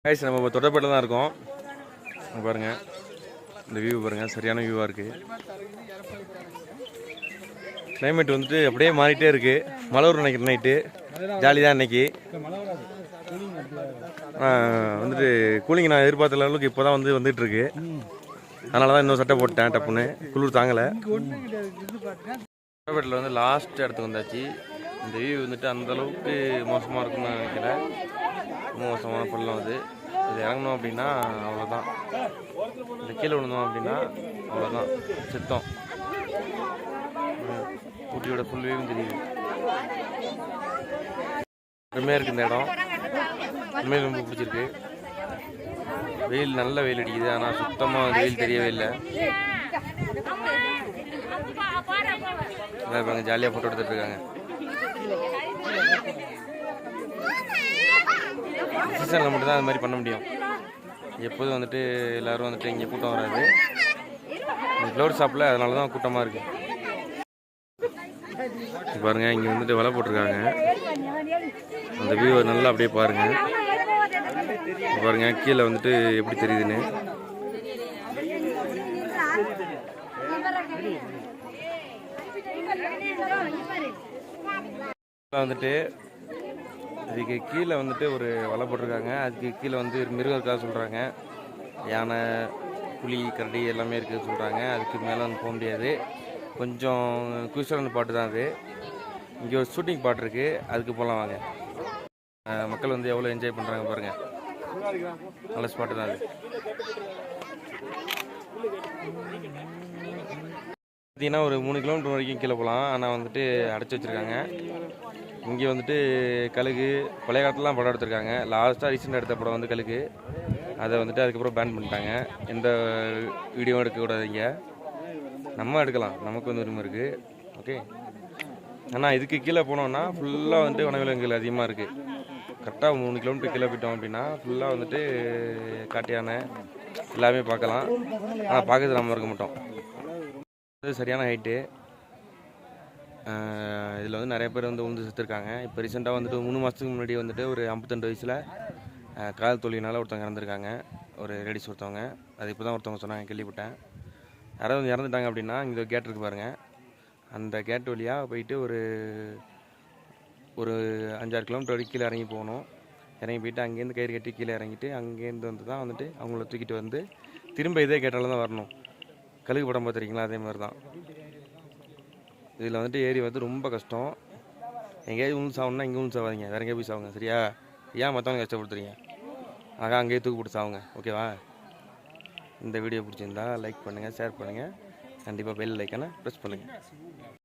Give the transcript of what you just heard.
Guys நம்ம இப்போ தொட்டப்பேட்டில் தான் இருக்கோம். பாருங்கள், இந்த வியூ பாருங்கள், சரியான வியூவாக இருக்குது. கிளைமேட் வந்துட்டு அப்படியே மாறிட்டே இருக்குது. மழை வரும் நினைக்கிறேன். நைட்டு ஜாலி தான் இன்னைக்கு. வந்துட்டு கூலிங் நான் எதிர்பார்த்த அளவுக்கு இப்போ தான் வந்துட்டு இருக்கு. அதனால தான் இன்னும் சட்டை போட்டேன். டப்புன்னு குளிர் தாங்கலை. தொட்டப்பேட்டில் வந்து லாஸ்ட் இடத்துக்கு வந்தாச்சு. இந்த வியூ வந்துட்டு அந்தளவுக்கு மோசமாக இருக்குன்னு நினைக்கிறேன். மோசமான பள்ளம் அது. இது இறங்கணும் அப்படின்னா அவ்வளோதான். இந்த கீழே விழுந்தோம் அப்படின்னா அவ்வளோதான், சித்தம். ஊட்டியோட ஃபுல் வியூவும் தெரியுது. அருமையாக இருக்குது இந்த இடம். உண்மையில் ரொம்ப பிடிச்சிருக்கு. வெயில், நல்ல வெயில் அடிக்குது. ஆனால் சுத்தமாக வெயில் தெரியவே இல்லை. இருப்பாங்க, ஜாலியாக ஃபோட்டோ எடுத்துகிட்டு இருக்காங்க. சீசனில் மட்டும்தான் அது மாதிரி பண்ண முடியும். எப்போதும் வந்துட்டு எல்லோரும் வந்துட்டு இங்கே கூட்டம் வராது. இந்த ஃப்ளவர் ஷாப்பில் அதனால தான் கூட்டமாக இருக்குது. பாருங்கள், இங்கே வந்துட்டு வலை போட்டிருக்காங்க. அந்த வியூவை நல்லா அப்படியே பாருங்கள். பாருங்கள் கீழே வந்துட்டு எப்படி தெரியுதுன்னு. வந்துட்டு இதுக்கு கீழே வந்துட்டு ஒரு வலை போட்டிருக்காங்க. அதுக்கு கீழே வந்து மிருகம் இருக்காது சொல்கிறாங்க. யானை, புலி, கரடி எல்லாமே இருக்குது சொல்கிறாங்க. அதுக்கு மேலே வந்து போக முடியாது. கொஞ்சம் குயிசலான பாட்டு தான் அது. இங்கே ஒரு ஷூட்டிங் பாட்டு இருக்குது, அதுக்கு போகலாம் வாங்க. மக்கள் வந்து எவ்வளோ என்ஜாய் பண்ணுறாங்க பாருங்கள். நல்ல ஸ்பாட்டு தான் அது. பார்த்தீங்கன்னா ஒரு 3 கிலோமீட்டர் வரைக்கும் கீழே போகலாம். ஆனால் வந்துட்டு அடைச்சி வச்சுருக்காங்க. இங்கே வந்துட்டு கழுகு பழைய காலத்துலாம் படம் எடுத்திருக்காங்க. லாஸ்ட்டாக ரீசெண்டாக எடுத்த படம் வந்து கழுகு. அதை வந்துட்டு அதுக்கப்புறம் பேன் பண்ணிட்டாங்க. எந்த வீடியோவும் எடுக்கக்கூடாது இங்கே. நம்ம எடுக்கலாம், நமக்கு வந்து உரிமை இருக்குது. ஓகே. ஆனால் இதுக்கு கீழே போனோன்னா ஃபுல்லாக வந்துட்டு வனவிலங்குகள் அதிகமாக இருக்குது. கரெக்டாக 3 கிலோமீட்டர் கீழே போயிட்டோம் அப்படின்னா ஃபுல்லாக வந்துட்டு காட்டு யானை எல்லாமே பார்க்கலாம். ஆனால் பார்க்கறது நம்ம இருக்க மாட்டோம். இது சரியான ஹைட்டு. இதில் வந்து நிறைய பேர் வந்து உழுந்து செத்துருக்காங்க. இப்போ ரீசெண்டாக வந்துட்டு 3 மாதத்துக்கு முன்னாடி வந்துட்டு ஒரு 52 வயசில் கால் தோல்வினால் ஒருத்தவங்க இறந்துருக்காங்க. ஒரு லேடிஸ் ஒருத்தவங்க. அது இப்போ தான் ஒருத்தவங்க சொன்னாங்க, கேள்விப்பட்டேன். யாராவது வந்து இறந்துட்டாங்க அப்படின்னா இங்கே ஒரு கேட் இருக்குது பாருங்கள். அந்த கேட் வழியாக போயிட்டு ஒரு 5-6 கிலோமீட்டர் வரைக்கும் கீழே இறங்கி போகணும். இறங்கி போயிட்டு அங்கேருந்து கயிறு கட்டி கீழே இறங்கிட்டு அங்கேருந்து வந்து தான் வந்துட்டு அவங்கள தூக்கிட்டு வந்து திரும்ப இதே கேட்டால தான் வரணும். கழுகு படம் பார்த்துருக்கீங்களா? அதே மாதிரி தான். இதில் வந்துட்டு ஏறி வந்து ரொம்ப கஷ்டம். எங்கேயாவது உழுந்து சாவுன்னா இங்கே உழுந்து சாவாதீங்க, வேறு எங்கேயா போய் சாவுங்க, சரியா? ஏன் மற்றவங்க கஷ்டப்படுத்துறீங்க? ஆகா, அங்கேயே தூக்கு போட்டு சாவுங்க, ஓகேவா? இந்த வீடியோ பிடிச்சிருந்தா லைக் பண்ணுங்கள், ஷேர் பண்ணுங்கள். கண்டிப்பாக பெல் ஐக்கானை ப்ரெஸ் பண்ணுங்கள்.